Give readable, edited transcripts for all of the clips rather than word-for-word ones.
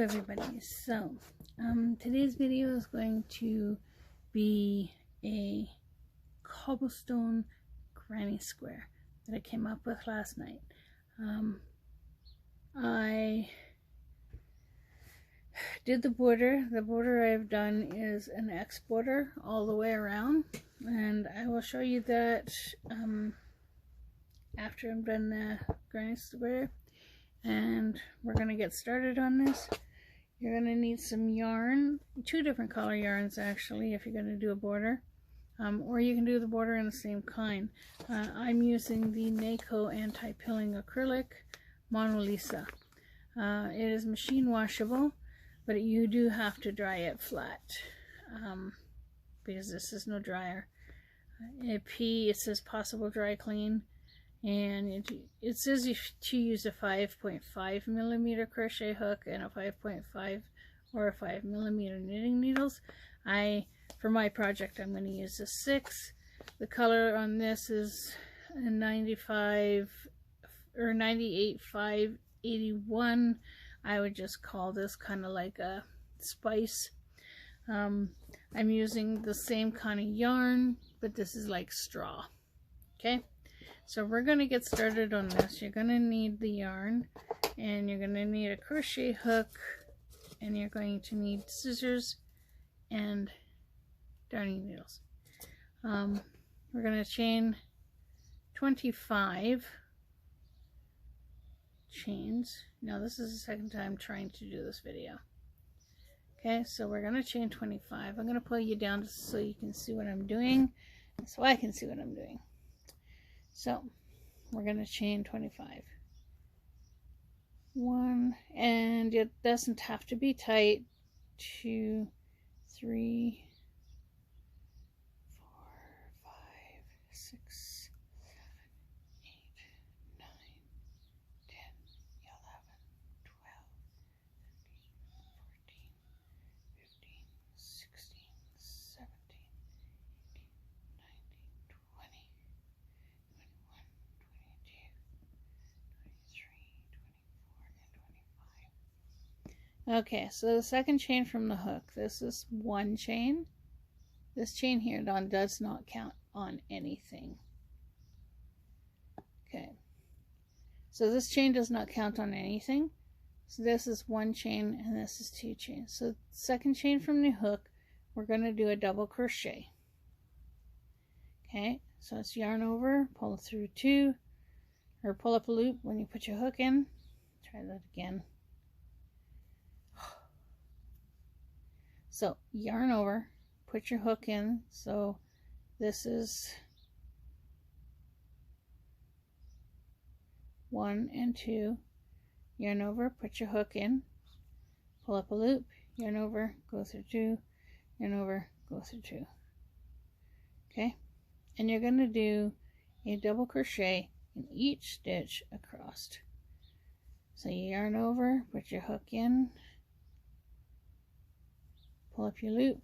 everybody. So today's video is going to be a cobblestone granny square that I came up with last night. I did the border. The border I've done is an X border all the way around, and I will show you that after I'm done the granny square. And we're going to get started on this. You're going to need some yarn, 2 different color yarns actually, if you're going to do a border, or you can do the border in the same kind. I'm using the NACO anti-pilling acrylic Mona Lisa. It is machine washable, but you do have to dry it flat, because this is no dryer. It says possible dry clean. And it says to use a 5.5 millimeter crochet hook and a 5.5 or a 5 millimeter knitting needles. For my project, I'm going to use a 6. The color on this is a 95 or 98.581. I would just call this kind of like a spice. I'm using the same kind of yarn, but this is like straw. Okay. So we're going to get started on this. You're going to need the yarn, and you're going to need a crochet hook, and you're going to need scissors and darning needles. We're going to chain 25 chains. Now this is the second time trying to do this video. Okay, so we're going to chain 25. I'm going to pull you down so you can see what I'm doing, so I can see what I'm doing. So we're going to chain 25. 1, and it doesn't have to be tight. 2, 3, 4, 5, 6, 7, 8, 9, 10, 11, 12, 13, 14, 15, 16, 17, 18, 19, 20. 23, 24, and 25. Okay, so the second chain from the hook, this is 1 chain. This chain here does not count on anything. Okay, so this chain does not count on anything. So this is 1 chain and this is 2 chains. So second chain from the hook, we're going to do a double crochet. Okay, so it's yarn over, pull through 2, or pull up a loop when you put your hook in. Try that again. So yarn over, put your hook in. So this is 1 and 2. Yarn over, put your hook in, pull up a loop, yarn over, go through 2, yarn over, go through 2. Okay, and you're going to do a double crochet in each stitch across. So you yarn over, put your hook in, pull up your loop,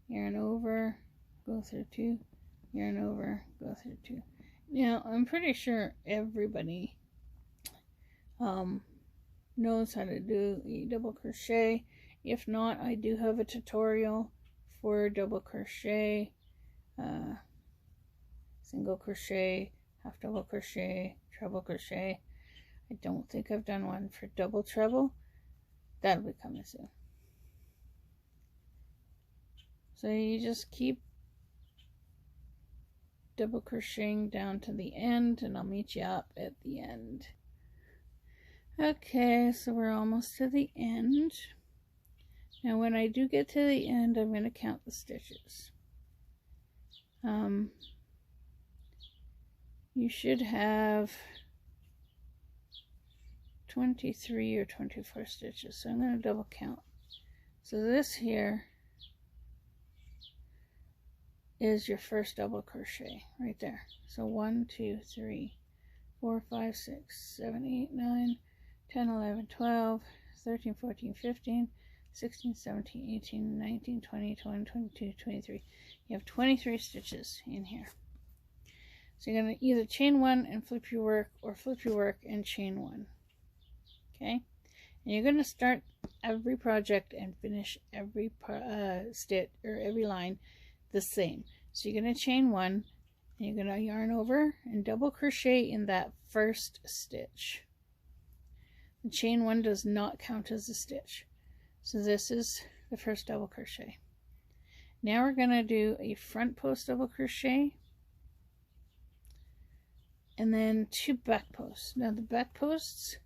yarn over, go through 2, yarn over, go through 2. Now I'm pretty sure everybody knows how to do a double crochet. If not, I do have a tutorial for double crochet, single crochet, half double crochet, treble crochet. I don't think I've done one for double treble. That'll be coming soon. So you just keep double crocheting down to the end, and I'll meet you up at the end. Okay, so we're almost to the end. Now when I do get to the end, I'm going to count the stitches. You should have 23 or 24 stitches, so I'm going to double count. So this here is your first double crochet right there. So 1, 2, 3, 4, 5, 6, 7, 8, 9, 10, 11, 12, 13, 14, 15, 16, 17, 18, 19, 20, 21, 22, 23. You have 23 stitches in here. So you're going to either chain one and flip your work, or flip your work and chain one. Okay, and you're going to start every project and finish every stitch or every line the same. So you're going to chain one, and you're going to yarn over and double crochet in that first stitch. The chain one does not count as a stitch. So this is the first double crochet. Now we're going to do a front post double crochet, and then 2 back posts. Now the back posts,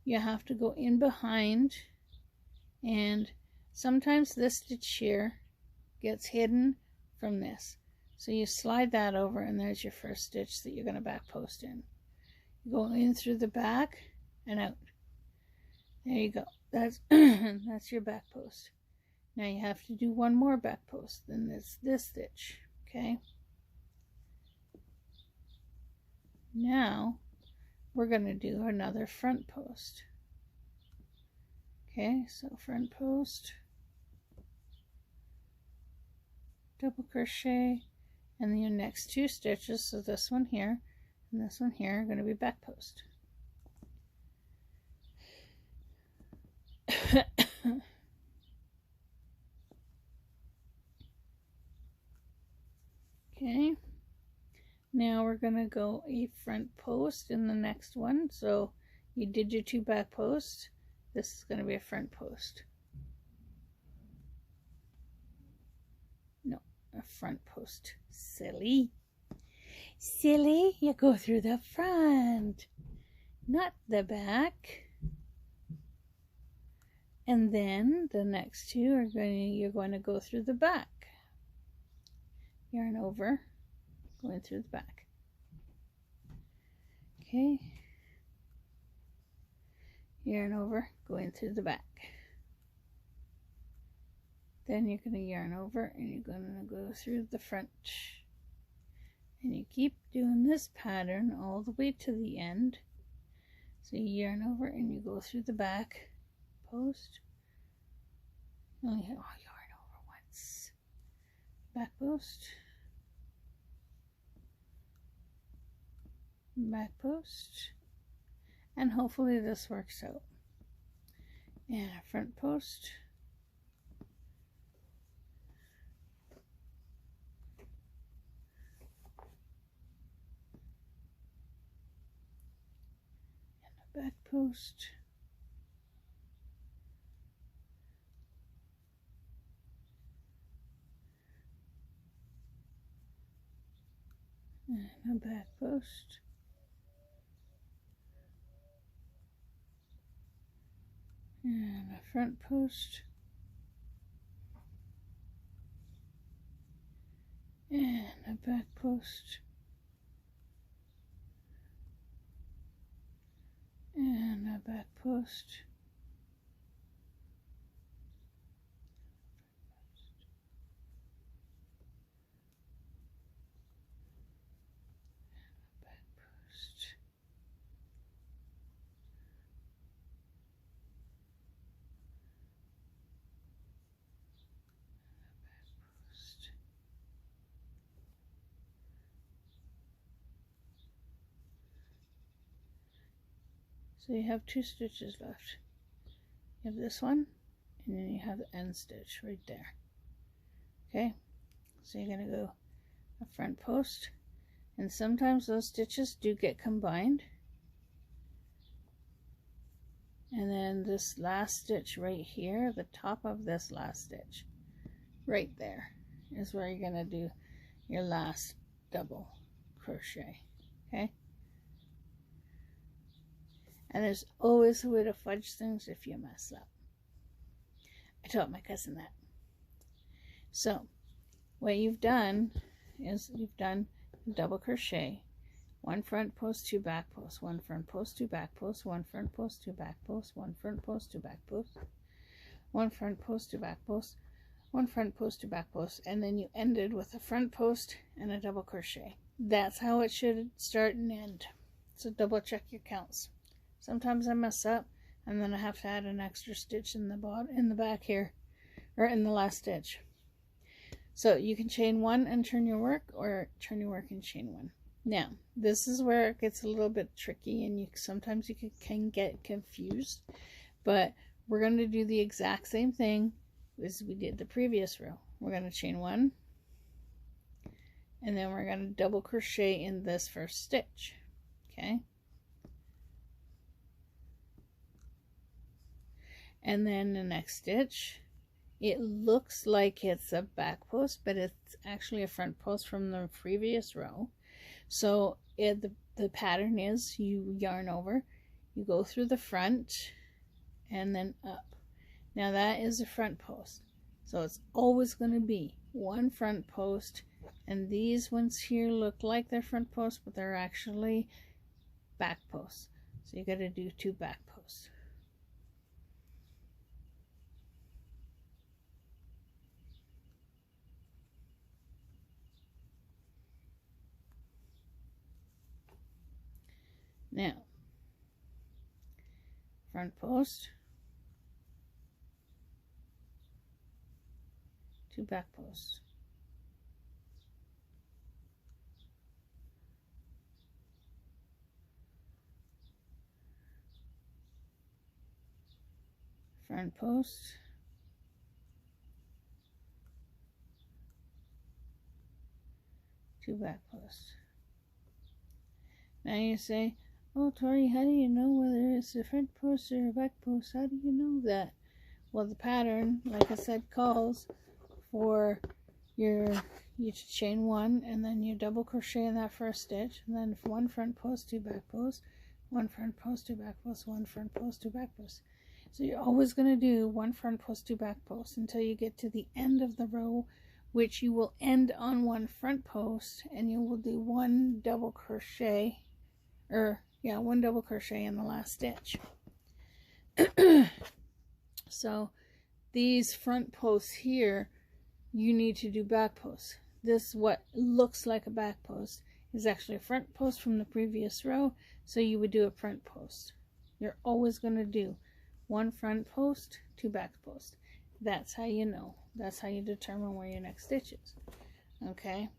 you have to go in behind, and sometimes this stitch here gets hidden from this. So you slide that over, and there's your first stitch that you're going to back post in. You go in through the back and out. There you go. That's that's your back post. Now you have to do one more back post, then it's this stitch. Okay. Now we're going to do another front post. Okay, so front post, double crochet, and then your next 2 stitches, so this one here and this one here, are going to be back post. Okay, now we're going to go a front post in the next one. So you did your 2 back posts. This is going to be a front post. No, a front post. Silly. Silly, you go through the front, not the back. And then the next 2 are you're going to go through the back. Yarn over, going through the back. Okay. Yarn over, going through the back. Then you're going to yarn over and you're going to go through the front. And you keep doing this pattern all the way to the end. So you yarn over and you go through the back post. You only have yarn over once. Back post. Back post. And hopefully this works out. And a front post. And a back post. And a back post. And a front post. And a back post. And a back post. So you have 2 stitches left. You have this one, and then you have the end stitch right there. Okay, so you're going to go a front post, and sometimes those stitches do get combined. And then this last stitch right here, the top of this last stitch, right there, is where you're going to do your last double crochet. Okay. And there's always a way to fudge things if you mess up. I taught my cousin that. So, what you've done is you've done a double crochet, 1 front post, 2 back posts, 1 front post, 2 back posts, 1 front post, 2 back posts, 1 front post, 2 back posts, 1 front post, 2 back posts, 1 front post, 2 back posts, and then you ended with a front post and a double crochet. That's how it should start and end. So double check your counts. Sometimes I mess up, and then I have to add an extra stitch in the back here, or in the last stitch. So you can chain 1 and turn your work, or turn your work and chain 1. Now, this is where it gets a little bit tricky, and sometimes you can get confused, but we're going to do the exact same thing as we did the previous row. We're going to chain 1, and then we're going to double crochet in this first stitch. Okay, and then the next stitch, it looks like it's a back post, but it's actually a front post from the previous row. So the pattern is you yarn over, you go through the front and then up. Now that is a front post, so it's always going to be one front post, and these ones here look like they're front posts, but they're actually back posts. So you got to do 2 back posts. Now, front post, 2 back posts. Front post, 2 back posts. Now you say, oh, Tori, how do you know whether it's a front post or a back post? How do you know that? Well, the pattern, like I said, calls for you to chain 1, and then you double crochet in that first stitch, and then 1 front post, 2 back posts, 1 front post, 2 back posts, 1 front post, 2 back posts. So you're always going to do 1 front post, 2 back posts until you get to the end of the row, which you will end on 1 front post, and you will do 1 double crochet, one double crochet in the last stitch. So these front posts here, you need to do back posts. This, what looks like a back post, is actually a front post from the previous row, so you would do a front post. You're always going to do 1 front post, 2 back posts. That's how you know. That's how you determine where your next stitch is. Okay.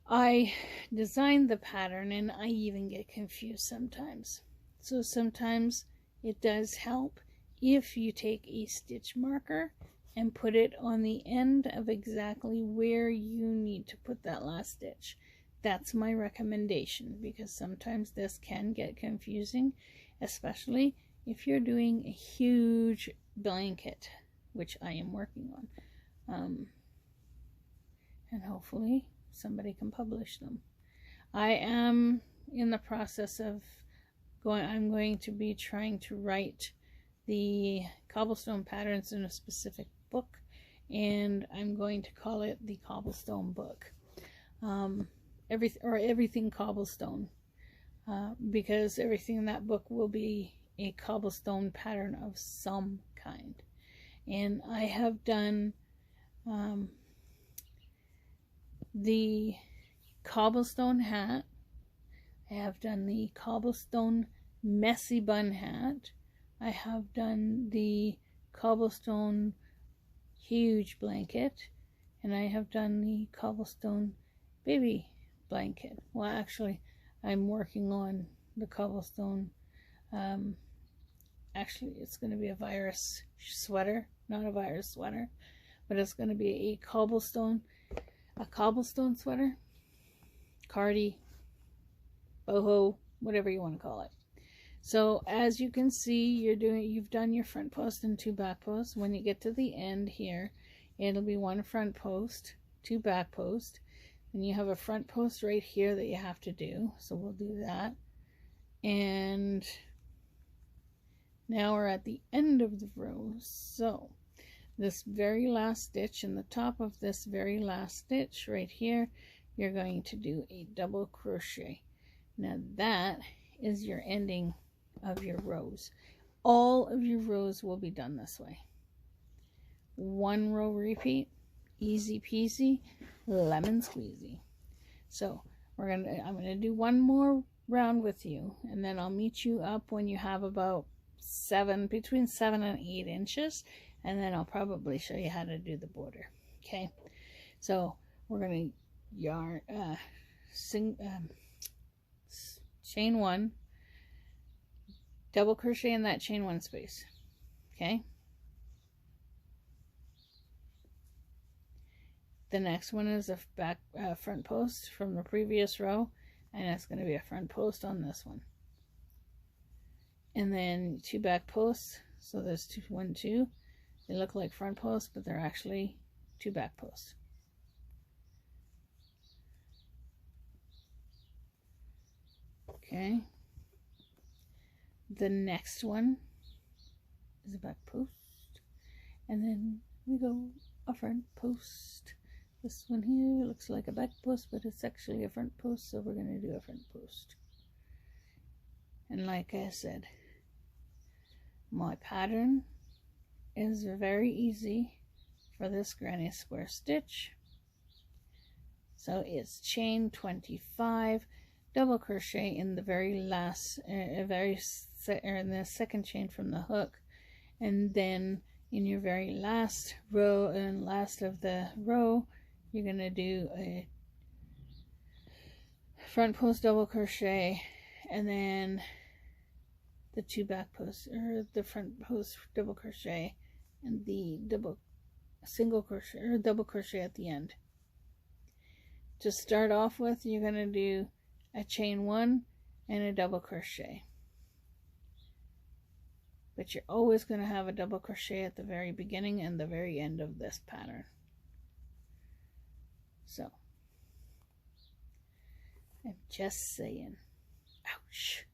I designed the pattern, and I even get confused sometimes. So sometimes it does help if you take a stitch marker and put it on the end of exactly where you need to put that last stitch. That's my recommendation, because sometimes this can get confusing, especially if you're doing a huge blanket, which I am working on. And hopefully somebody can publish them. I am in the process of I'm going to be trying to write the cobblestone patterns in a specific book, and I'm going to call it the Cobblestone book. Everything cobblestone, because everything in that book will be a cobblestone pattern of some kind. And I have done the cobblestone hat, I have done the cobblestone messy bun hat, I have done the cobblestone huge blanket, and I have done the cobblestone baby blanket. Well, actually, I'm working on the cobblestone, actually it's going to be a virus sweater, not a virus sweater, but it's going to be a cobblestone sweater, cardi, boho, whatever you want to call it. So as you can see, you've done your front post and 2 back posts. When you get to the end here, it'll be 1 front post, 2 back posts, and you have a front post right here that you have to do. So we'll do that. And now we're at the end of the row. So this very last stitch, in the top of this very last stitch right here, you're going to do a double crochet. Now that is your ending of your rows. All of your rows will be done this way. 1 row repeat, easy peasy, lemon squeezy. So I'm gonna do 1 more round with you, and then I'll meet you up when you have about between 7 and 8 inches, and then I'll probably show you how to do the border. Okay, so we're gonna yarn, chain 1, double crochet in that chain 1 space. Okay. The next one is a front post from the previous row, and it's going to be a front post on this one. And then 2 back posts. So there's 2, 1, 2. They look like front posts, but they're actually 2 back posts. Okay. The next one is a back post, and then we go a front post. This one here looks like a back post, but it's actually a front post, so we're going to do a front post. And like I said, my pattern is very easy for this granny square stitch. So it's chain 25, double crochet in the very last, in the second chain from the hook, and then in your very last row and last of the row, you're going to do a front post double crochet, and then the 2 back posts, or the front post double crochet, and the single crochet or double crochet at the end. To start off with, you're going to do a chain 1 and a double crochet, but you're always going to have a double crochet at the very beginning and the very end of this pattern. So I'm just saying. Ouch.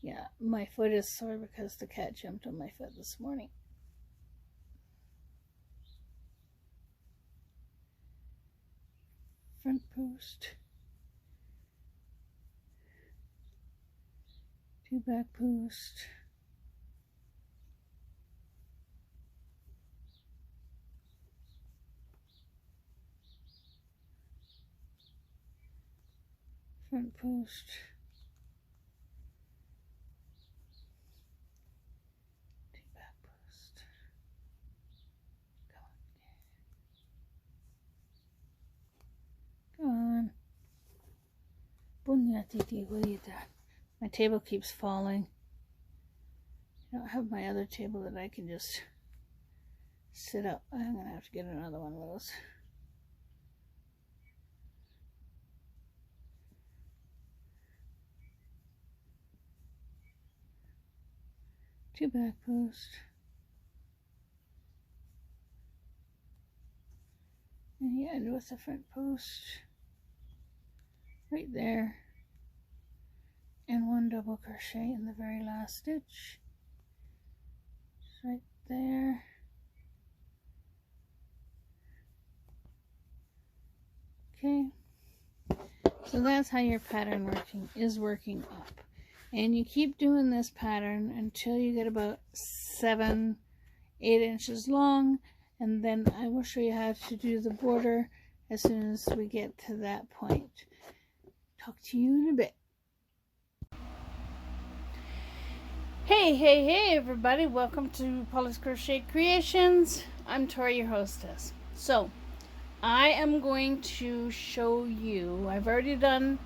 Yeah, my foot is sore because the cat jumped on my foot this morning. Front post, 2 back post, front post, 2 back post. Come on. Bunyatiti, what are you doing? My table keeps falling. I don't have my other table that I can just sit up. I'm going to have to get another one of those. Two back posts. And you end with the front post right there, and 1 double crochet in the very last stitch. Just right there. Okay, so that's how your pattern working up, and you keep doing this pattern until you get about 7-8 inches long, and then I will show you how to do the border as soon as we get to that point. Talk to you in a bit. Hey everybody, welcome to Pauly's Crochet Creations. I'm Tori, your hostess. So I am going to show you, I've already done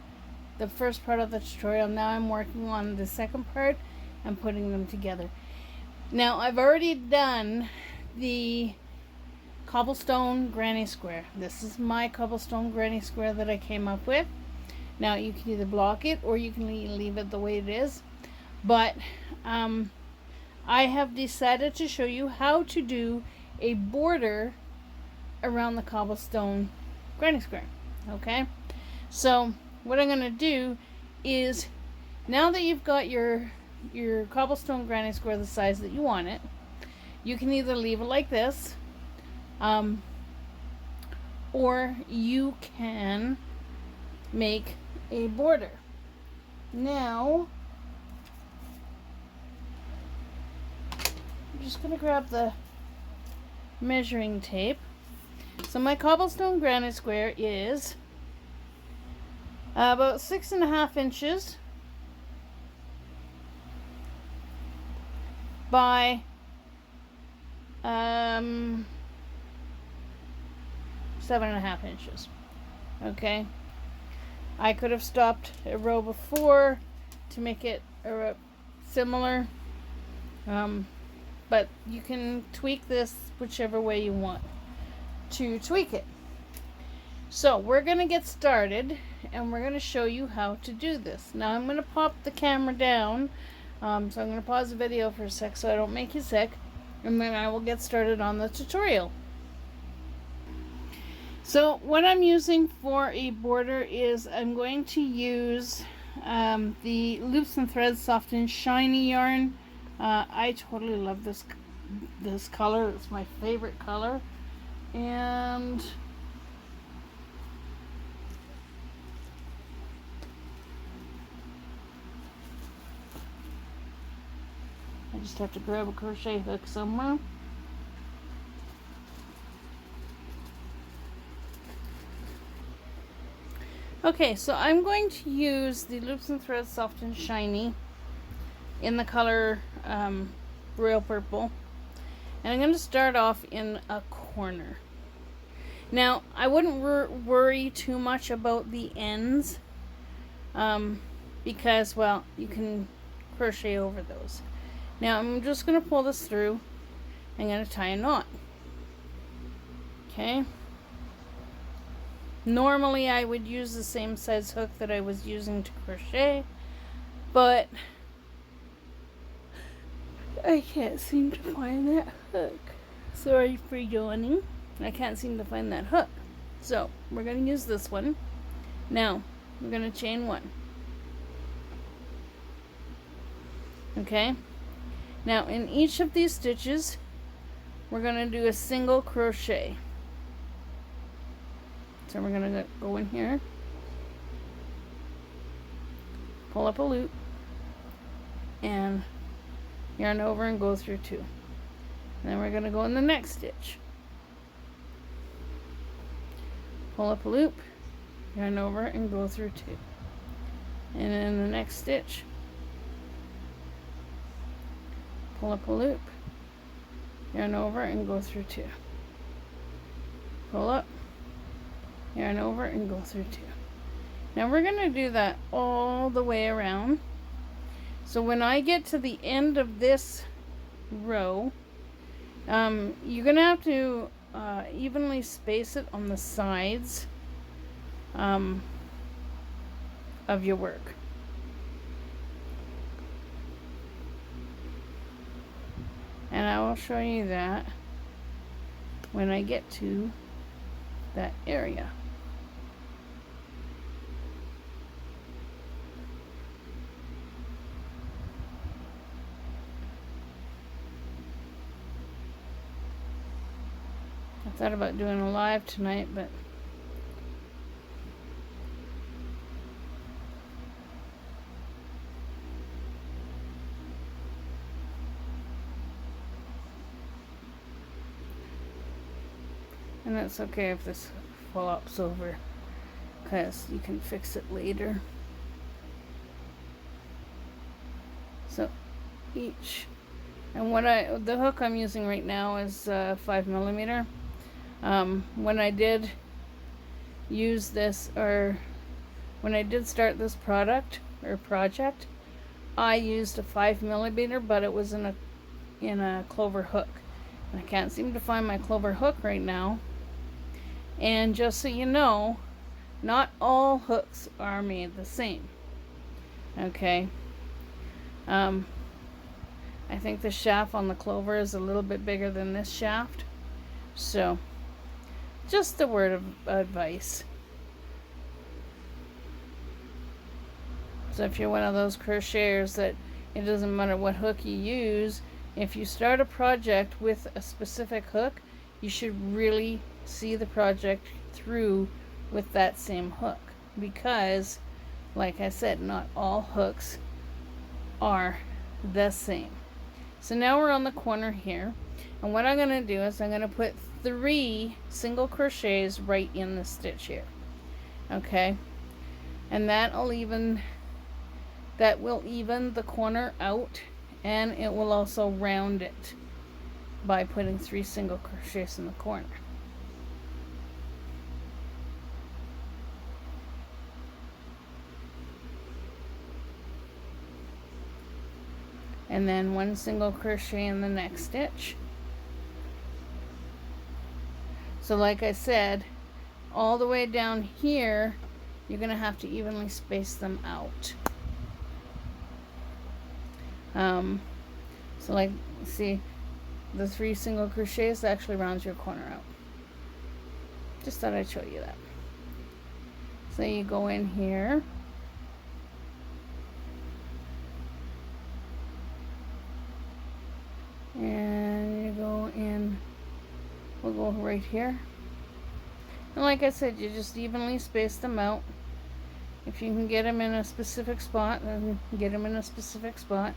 the first part of the tutorial. Now I'm working on the second part and putting them together. Now I've already done the Cobblestone Grannysquare. This is my Cobblestone Grannysquare that I came up with. Now you can either block it or you can leave it the way it is. But I have decided to show you how to do a border around the Cobblestone Grannysquare. Okay, so what I'm going to do is, now that you've got your Cobblestone Grannysquare the size that you want it, you can either leave it like this, or you can make a border. Now I'm just going to grab the measuring tape. So my Cobblestone Grannysquare is about 6.5 inches by 7.5 inches. Okay, I could have stopped a row before to make it similar, but you can tweak this whichever way you want to tweak it. So we're going to get started, and we're going to show you how to do this. Now I'm going to pop the camera down, so I'm going to pause the video for a sec so I don't make you sick, and then I will get started on the tutorial. So what I'm using for a border is I'm going to use the Loops and Threads Soft and Shiny yarn. I totally love this color. It's my favorite color. And I just have to grab a crochet hook somewhere. Okay, so I'm going to use the Loops and Threads Soft and Shiny in the color Royal Purple. And I'm going to start off in a corner. Now, I wouldn't worry too much about the ends because, well, you can crochet over those. Now, I'm just going to pull this through. I'm going to tie a knot. Okay. Normally I would use the same size hook that I was using to crochet, but I can't seem to find that hook. Sorry for yawning. I can't seem to find that hook. So we're going to use this one. Now we're going to chain one. Okay. Now in each of these stitches we're going to do a single crochet. So we're going to go in here, pull up a loop, and yarn over and go through two. And then we're going to go in the next stitch, pull up a loop, yarn over and go through two. And in the next stitch, pull up a loop, yarn over and go through two. Pull up, yarn over and go through two. Now we're going to do that all the way around. So when I get to the end of this row, you're going to have to evenly space it on the sides of your work. And I will show you that when I get to that area. I thought about doing a live tonight, but and that's okay if this flops over, because you can fix it later. So each, and the hook I'm using right now is 5mm. When I did use this, or when I did start this project, I used a 5mm, but it was in a clover hook, and I can't seem to find my clover hook right now. And just so you know, not all hooks are made the same. Okay. I think the shaft on the clover is a little bit bigger than this shaft. So, just a word of advice. So if you're one of those crocheters that it doesn't matter what hook you use, if you start a project with a specific hook, you should really see the project through with that same hook, because like I said, not all hooks are the same. So now we're on the corner here, and what I'm going to do is I'm going to put 3 single crochets right in the stitch here. Okay, and that will even the corner out, and it will also round it by putting 3 single crochets in the corner. and then 1 single crochet in the next stitch. So like I said, all the way down here, you're going to have to evenly space them out. So like, see, the 3 single crochets actually rounds your corner out. Just thought I'd show you that. So you go in here, and you go in, we'll go right here, and like I said, you just evenly space them out. If you can get them in a specific spot, then get them in a specific spot.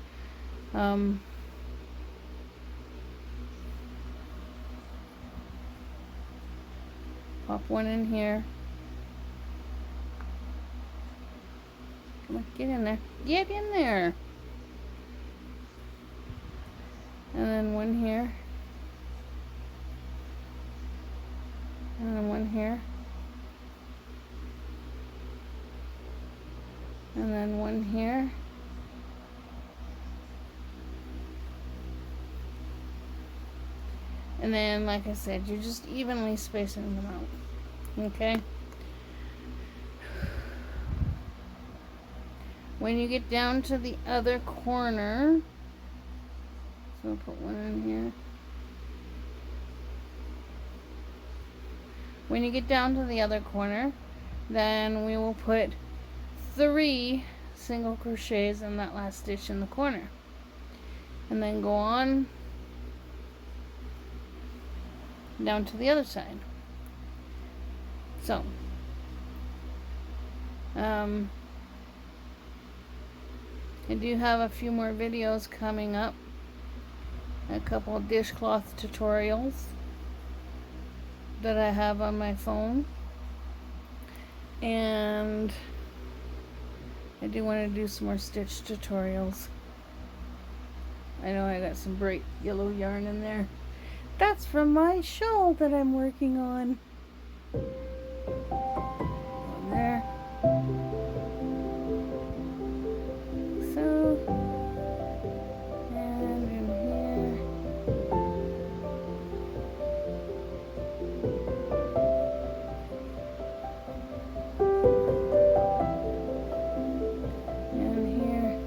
Pop one in here. Come on, get in there. Get in there. And then one here. And then one here. And then one here. And then, like I said, you're just evenly spacing them out. Okay? When you get down to the other corner, so I'll put one in here. When you get down to the other corner, then we will put 3 single crochets in that last stitch in the corner. And then go on down to the other side. So I do have a few more videos coming up, a couple of dishcloth tutorials that I have on my phone, and I do want to do some more stitch tutorials. I know I got some bright yellow yarn in there. That's from my shawl that I'm working on. On there. So, and in here. And here.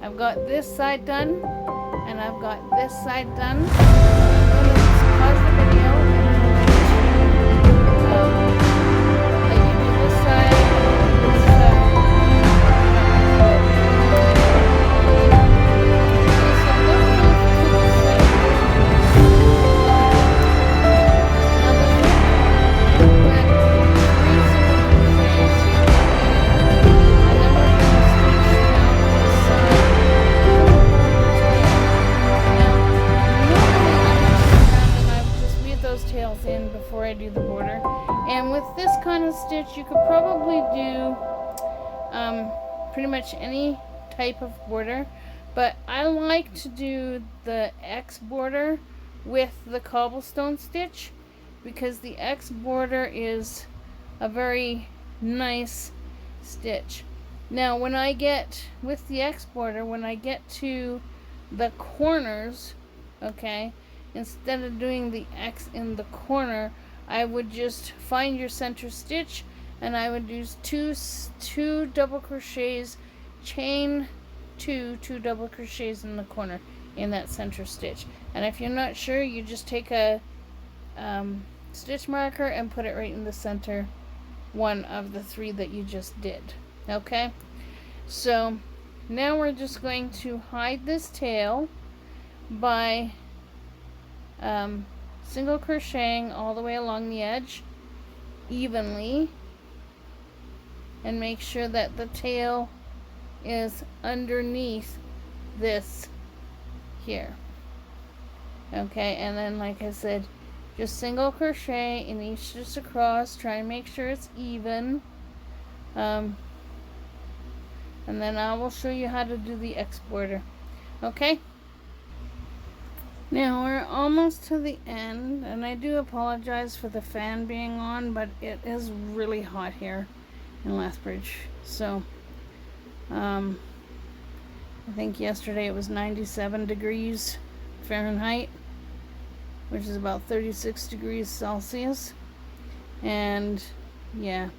I've got this side done, and I've got this side done. I'm going to pause the video and let you do this side, this side. Tails in before I do the border, and with this kind of stitch you could probably do pretty much any type of border, but I like to do the X border with the cobblestone stitch because the X border is a very nice stitch. Now when I get with the X border, when I get to the corners, okay, instead of doing the X in the corner, I would just find your center stitch and I would use two double crochets, chain two double crochets in the corner in that center stitch. And if you're not sure, you just take a stitch marker and put it right in the center one of the three that you just did. Okay, so now we're just going to hide this tail by single crocheting all the way along the edge evenly, and make sure that the tail is underneath this here. Okay, and then like I said, just single crochet in each stitch across, try and make sure it's even, and then I will show you how to do the X border. Okay, now we're almost to the end, and I do apologize for the fan being on, but it is really hot here in Lethbridge. So I think yesterday it was 97 degrees Fahrenheit, which is about 36 degrees Celsius, and yeah,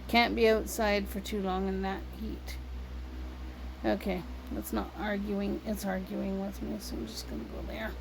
can't be outside for too long in that heat. Okay, that's not arguing, it's arguing with me, so I'm just gonna go there.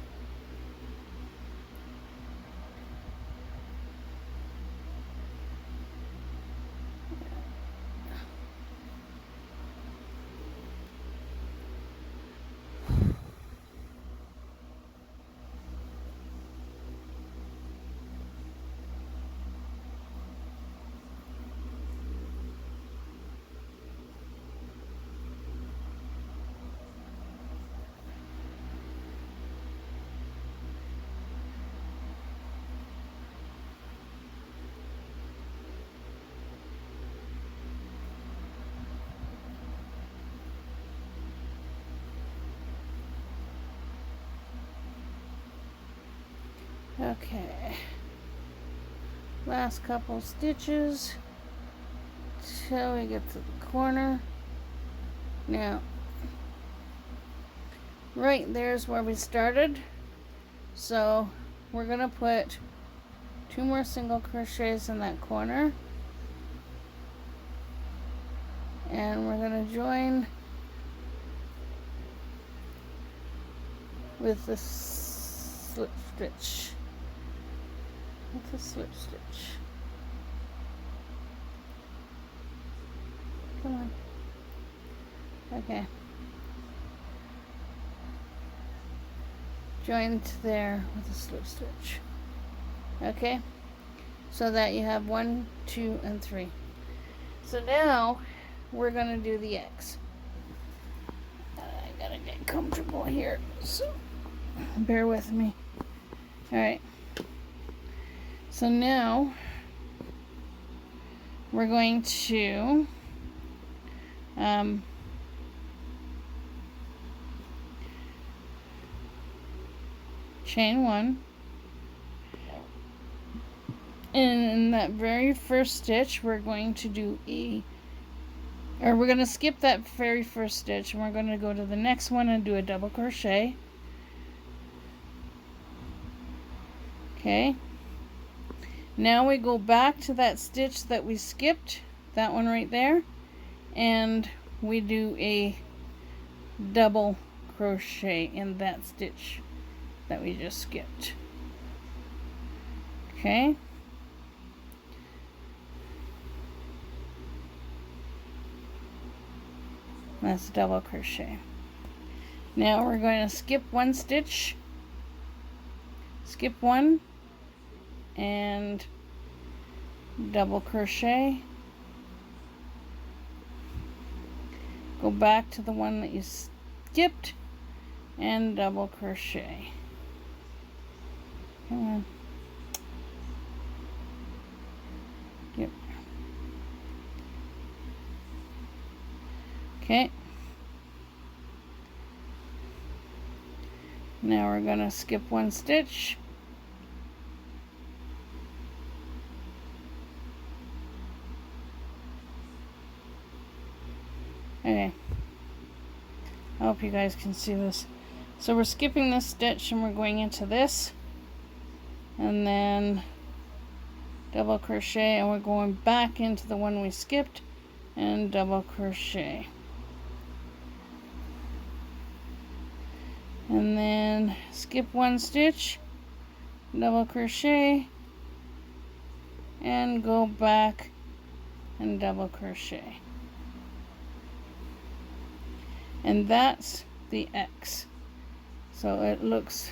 Okay, last couple stitches till we get to the corner. Now, right there's where we started, so we're gonna put 2 more single crochets in that corner, and we're gonna join with the slip stitch. With a slip stitch. Come on. Okay. Join to there with a slip stitch. Okay. So that you have 1, 2, and 3. So now we're gonna do the X. I gotta get comfortable here, so bear with me. All right. So now we're going to chain 1, and in that very first stitch we're going to do we're going to skip that very first stitch, and we're going to go to the next one and do a double crochet. Okay. Now we go back to that stitch that we skipped, that one right there, and we do a double crochet in that stitch that we just skipped. Okay. That's double crochet. Now we're going to skip one stitch, skip one, and double crochet. Go back to the one that you skipped and double crochet. Come on. Yep. Okay. Now we're going to skip one stitch. Okay. I hope you guys can see this. So we're skipping this stitch and we're going into this, and then double crochet, and we're going back into the one we skipped and double crochet. And then skip one stitch, double crochet, and go back and double crochet. And that's the X. So it looks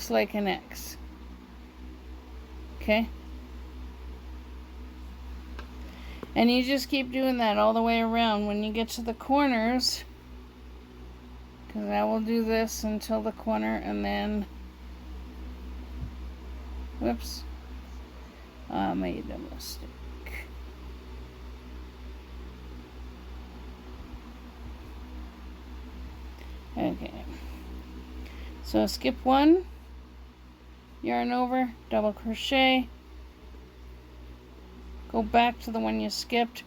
like an X. Okay? And you just keep doing that all the way around. When you get to the corners, because I will do this until the corner, and then, whoops, I made a mistake. Okay, so skip one, yarn over, double crochet, go back to the one you skipped,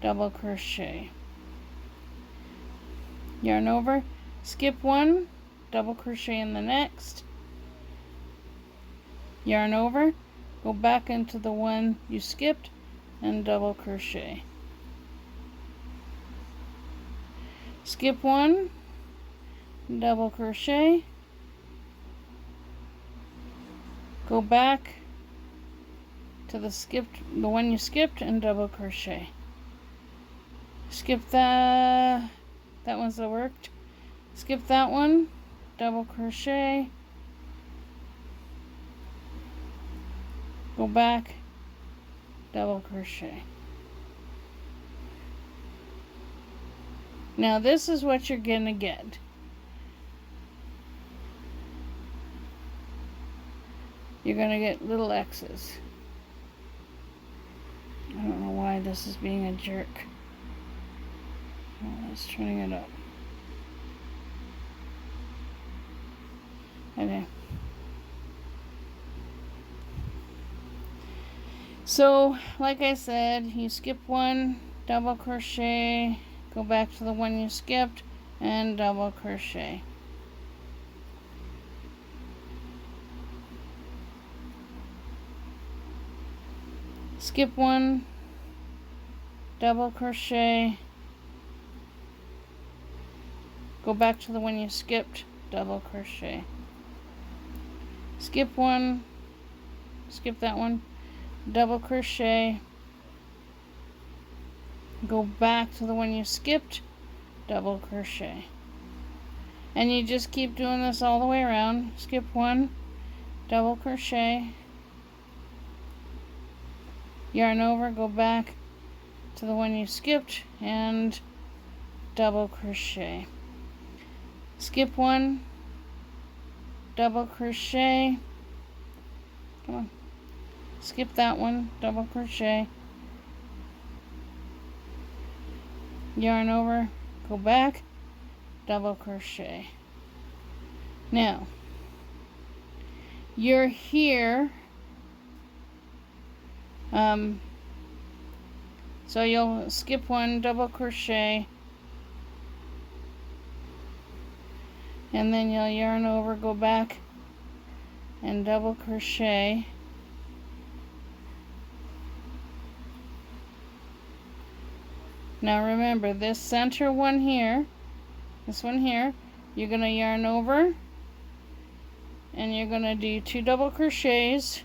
double crochet, yarn over, skip one, double crochet in the next, yarn over, go back into the one you skipped, and double crochet. Skip one, double crochet, go back to the one you skipped, and double crochet. Skip that one's that worked. Skip that one, double crochet, go back, double crochet. Now this is what you're gonna get. You're gonna get little X's. I don't know why this is being a jerk. Oh, let's turning it up. Okay. So, like I said, you skip one, double crochet, go back to the one you skipped, and double crochet. Skip one, double crochet, go back to the one you skipped, double crochet. Skip one, skip that one, double crochet, go back to the one you skipped, double crochet. And you just keep doing this all the way around. Skip one, double crochet, yarn over, go back to the one you skipped, and double crochet. Skip one, double crochet, come on, skip that one, double crochet, yarn over, go back, double crochet. Now you're here, so you'll skip one, double crochet, and then you'll yarn over, go back, and double crochet, Now remember, this center one here, this one here, you're going to yarn over and you're going to do 2 double crochets,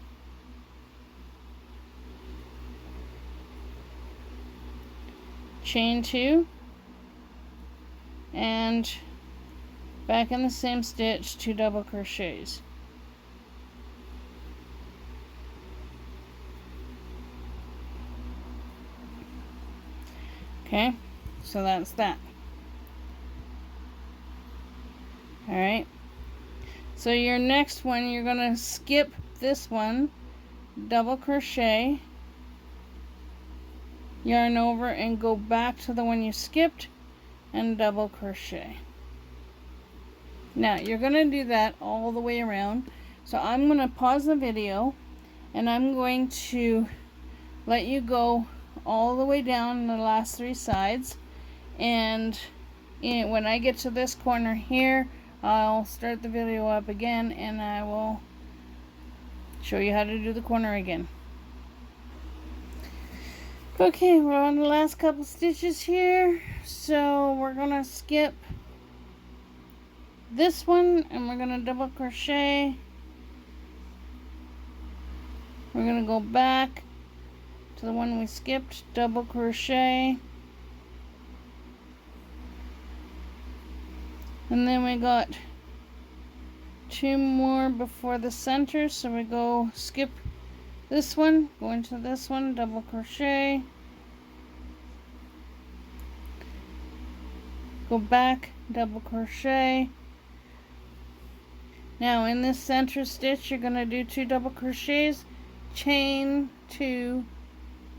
chain 2, and back in the same stitch, 2 double crochets. Okay, so that's that. Alright, so your next one, you're going to skip this one, double crochet, yarn over and go back to the one you skipped and double crochet. Now you're going to do that all the way around. So I'm going to pause the video and I'm going to let you go all the way down the last 3 sides, and when I get to this corner here, I'll start the video up again and I will show you how to do the corner again. Okay, we're on the last couple stitches here, so we're gonna skip this one and we're gonna double crochet. We're gonna go back to the one we skipped, double crochet, and then we got 2 more before the center, so we go skip this one, go into this one, double crochet, go back, double crochet. Now in this center stitch, you're going to do 2 double crochets, chain 2,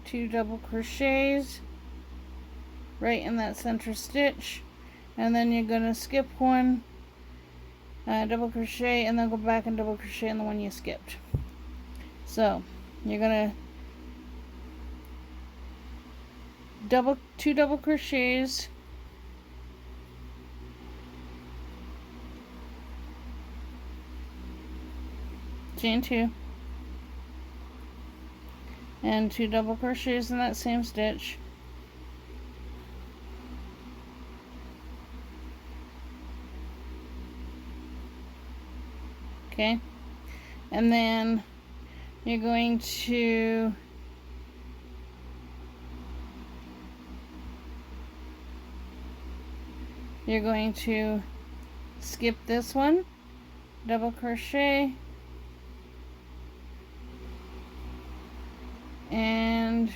2 double crochets right in that center stitch, and then you're going to skip one, double crochet, and then go back and double crochet in the one you skipped. So you're going to 2 double crochets, chain 2, and 2 double crochets in that same stitch. Okay, and then you're going to skip this one, double crochet, and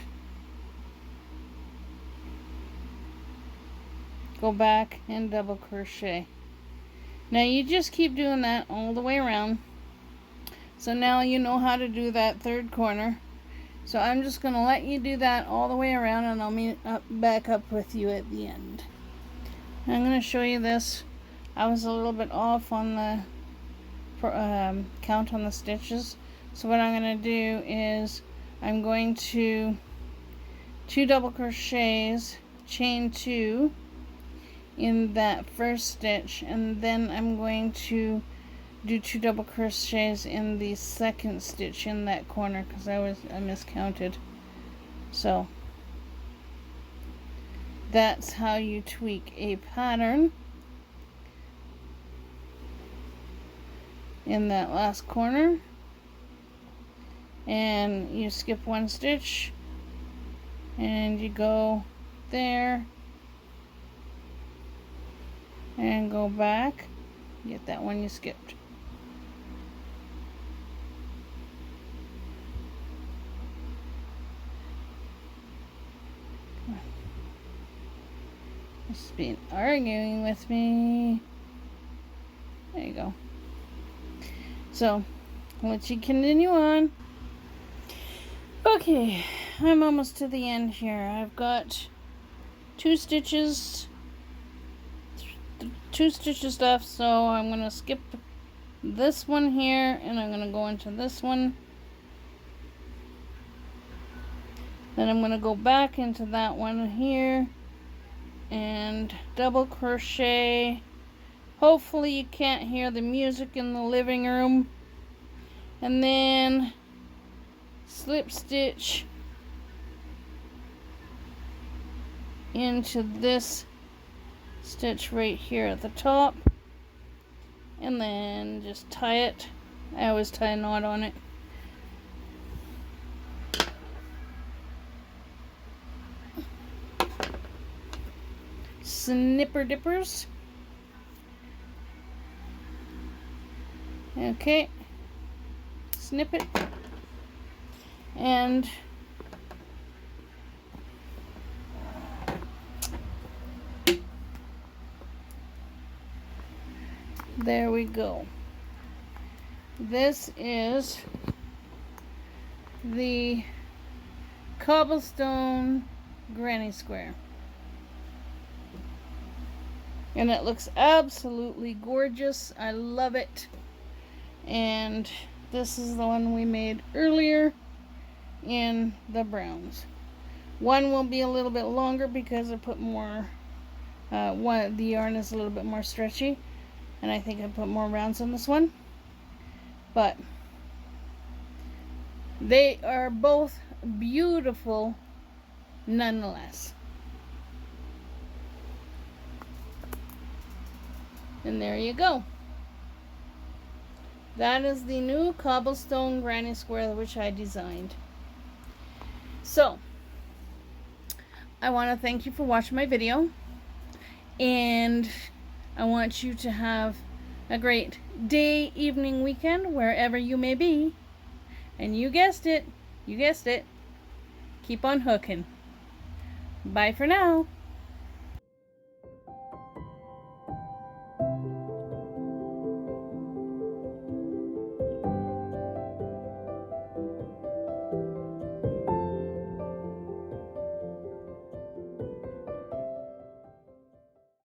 go back and double crochet. Now you just keep doing that all the way around. So now you know how to do that third corner. So I'm just going to let you do that all the way around, and I'll meet back up with you at the end. I'm going to show you this. I was a little bit off on the count on the stitches. So what I'm going to do is I'm going to 2 double crochets, chain 2 in that first stitch, and then I'm going to do 2 double crochets in the second stitch in that corner because I miscounted. So that's how you tweak a pattern in that last corner. And you skip 1 stitch and you go there and go back, get that one you skipped. It's been arguing with me. There you go. So I'll let you continue on. Okay, I'm almost to the end here. I've got 2 stitches left, so I'm going to skip this one here and I'm going to go into this one. Then I'm going to go back into that one here and double crochet. Hopefully you can't hear the music in the living room. And then slip stitch into this stitch right here at the top, and then just tie it. I always tie a knot on it. Snipper dippers. Okay, snip it, and there we go. This is the Cobblestone Grannysquare. And it looks absolutely gorgeous. I love it. And this is the one we made earlier in the browns. One will be a little bit longer because I put more, the yarn is a little bit more stretchy. And I think I put more rounds on this one. But they are both beautiful nonetheless. And there you go. That is the new Cobblestone Grannysquare which I designed. So, I want to thank you for watching my video. And I want you to have a great day, evening, weekend, wherever you may be. And you guessed it, keep on hooking. Bye for now.